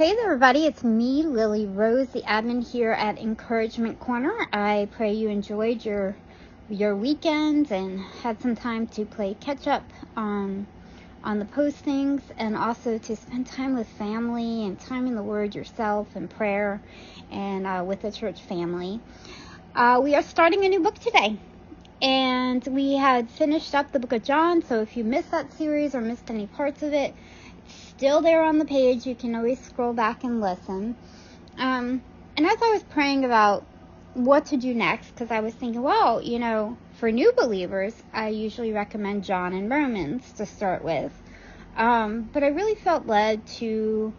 Hey there, everybody. It's me, Lily Rose, the admin here at Encouragement Corner. I pray you enjoyed your weekend and had some time to play catch up on the postings, and also to spend time with family and time in the Word yourself and prayer and with the church family. We are starting a new book today, and we had finished up the book of John. So if you missed that series or missed any parts of it, still there on the page. You can always scroll back and listen. And as I was praying about what to do next, because I was thinking, well, for new believers, I usually recommend John and Romans to start with. But I really felt led to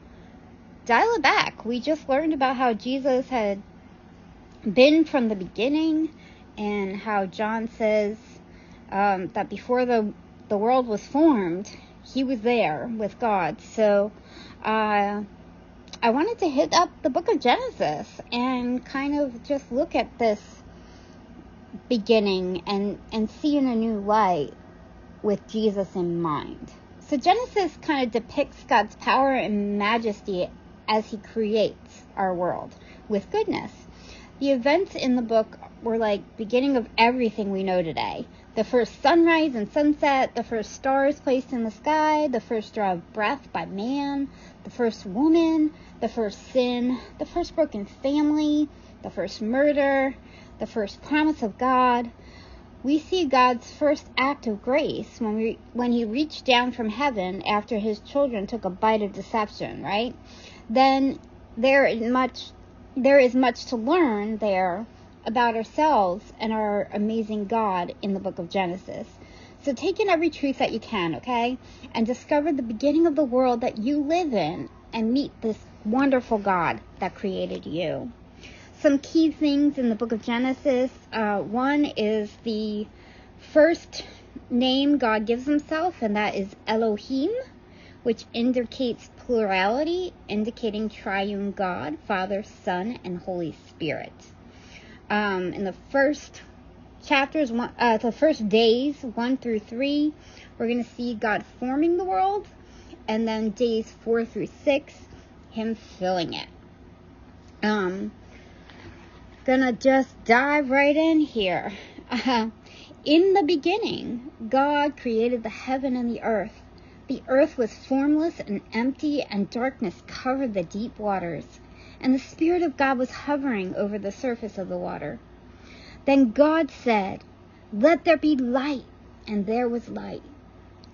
dial it back. We just learned about how Jesus had been from the beginning, and how John says that before the world was formed, he was there with God. So I wanted to hit up the book of Genesis and kind of just look at this beginning and see in a new light with Jesus in mind. So Genesis kind of depicts God's power and majesty as he creates our world with goodness. The events in the book were like beginning of everything we know today. The first sunrise and sunset, the first stars placed in the sky, the first draw of breath by man, the first woman, the first sin, the first broken family, the first murder, the first promise of God. We see God's first act of grace when he reached down from heaven after his children took a bite of deception, right? Then there is much to learn there about ourselves and our amazing God in the book of Genesis. So take in every truth that you can, okay? And discover the beginning of the world that you live in and meet this wonderful God that created you. Some key things in the book of Genesis. One is the first name God gives himself, and that is Elohim, which indicates plurality, indicating triune God, Father, Son, and Holy Spirit. In the first chapters, the first days 1 through 3, we're going to see God forming the world, and then days 4 through 6, him filling it. Gonna just dive right in here. In the beginning, God created the heaven and the earth. The earth was formless and empty, and darkness covered the deep waters. And the Spirit of God was hovering over the surface of the water. Then God said, "Let there be light," and there was light.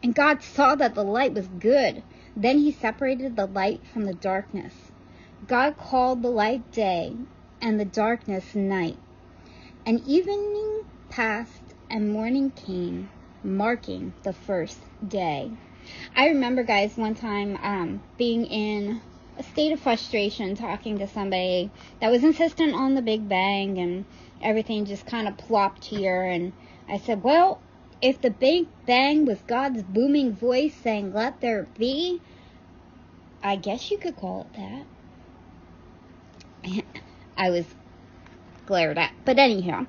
And God saw that the light was good. Then he separated the light from the darkness. God called the light day, and the darkness night. And evening passed, and morning came, marking the first day. I remember, guys, one time being in a state of frustration, talking to somebody that was insistent on the Big Bang, and everything just kind of plopped here. And I said, well, if the Big Bang was God's booming voice saying, "Let there be," I guess you could call it that. I was glared at. But anyhow.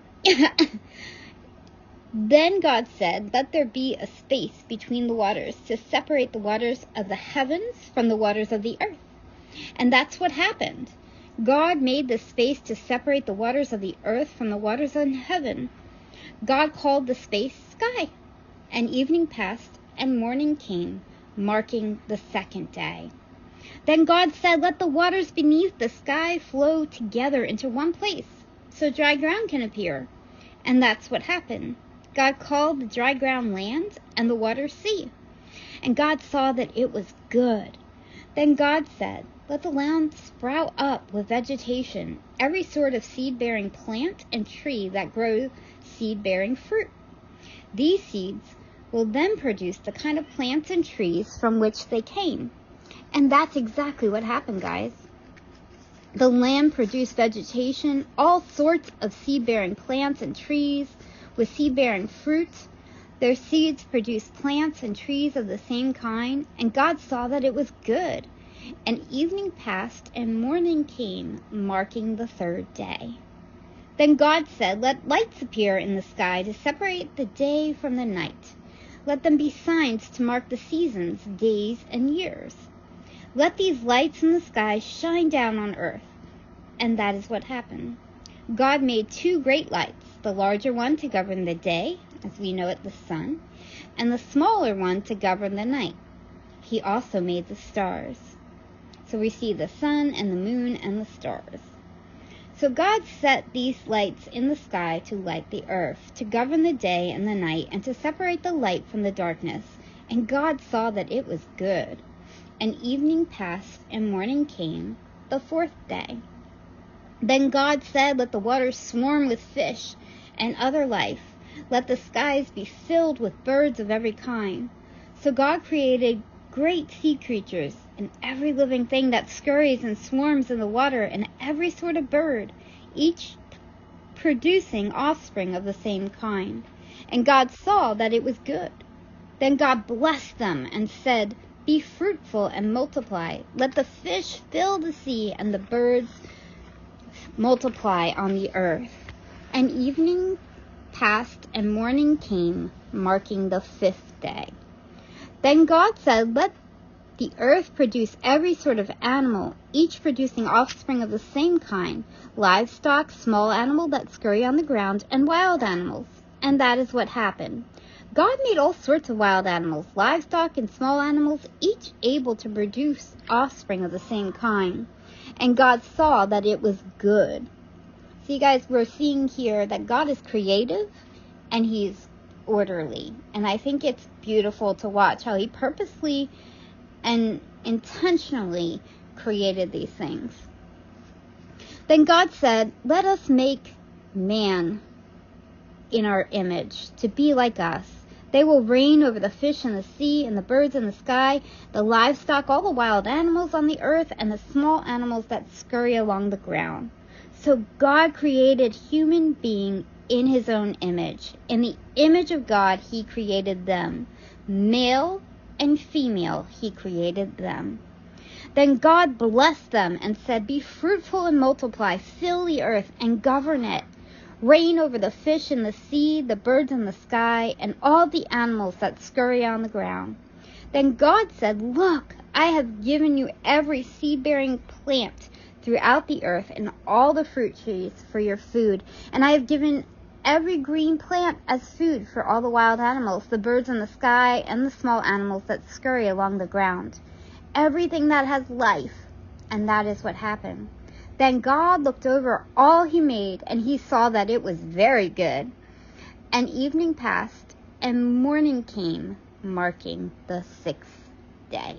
Then God said, "Let there be a space between the waters to separate the waters of the heavens from the waters of the earth." And that's what happened. God made this space to separate the waters of the earth from the waters in heaven. God called the space sky. And evening passed, and morning came, marking the second day. Then God said, "Let the waters beneath the sky flow together into one place, so dry ground can appear." And that's what happened. God called the dry ground land, and the water sea. And God saw that it was good. Then God said, "Let the land sprout up with vegetation, every sort of seed-bearing plant and tree that grows seed-bearing fruit. These seeds will then produce the kind of plants and trees from which they came." And that's exactly what happened, guys. The land produced vegetation, all sorts of seed-bearing plants and trees with seed-bearing fruit. Their seeds produced plants and trees of the same kind, and God saw that it was good. And evening passed, and morning came, marking the third day. Then God said, "Let lights appear in the sky to separate the day from the night. Let them be signs to mark the seasons, days, and years. Let these lights in the sky shine down on earth. And that is what happened. God made 2 great lights, the larger one to govern the day, as we know it, the sun, and the smaller one to govern the night. He also made the stars. So we see the sun and the moon and the stars. So God set these lights in the sky to light the earth, to govern the day and the night, and to separate the light from the darkness. And God saw that it was good. And evening passed, and morning came, the 4th day. Then God said, let the waters swarm with fish and other life. Let the skies be filled with birds of every kind. So God created great sea creatures, and every living thing that scurries and swarms in the water, and every sort of bird, each producing offspring of the same kind. And God saw that it was good. Then God blessed them and said, be fruitful and multiply. Let the fish fill the sea, and the birds multiply on the earth. And evening passed, and morning came, marking the 5th day. Then God said, let the earth produce every sort of animal, each producing offspring of the same kind, livestock, small animals that scurry on the ground, and wild animals. And that is what happened. God made all sorts of wild animals, livestock, and small animals, each able to produce offspring of the same kind. And God saw that it was good. See, guys, we're seeing here that God is creative and He's orderly. And I think it's beautiful to watch how He purposely and intentionally created these things. Then God said, let us make man in our image, to be like us. They will reign over the fish in the sea and the birds in the sky, the livestock, all the wild animals on the earth, and the small animals that scurry along the ground. So God created human being in His own image. In the image of God, He created them. Male and female, He created them. Then God blessed them and said, be fruitful and multiply, fill the earth and govern it. Reign over the fish in the sea, the birds in the sky, and all the animals that scurry on the ground. Then God said, look, I have given you every seed-bearing plant throughout the earth and all the fruit trees for your food. And I have given every green plant as food for all the wild animals, the birds in the sky, and the small animals that scurry along the ground. Everything that has life. And that is what happened. Then God looked over all He made, and He saw that it was very good. And evening passed, and morning came, marking the 6th day.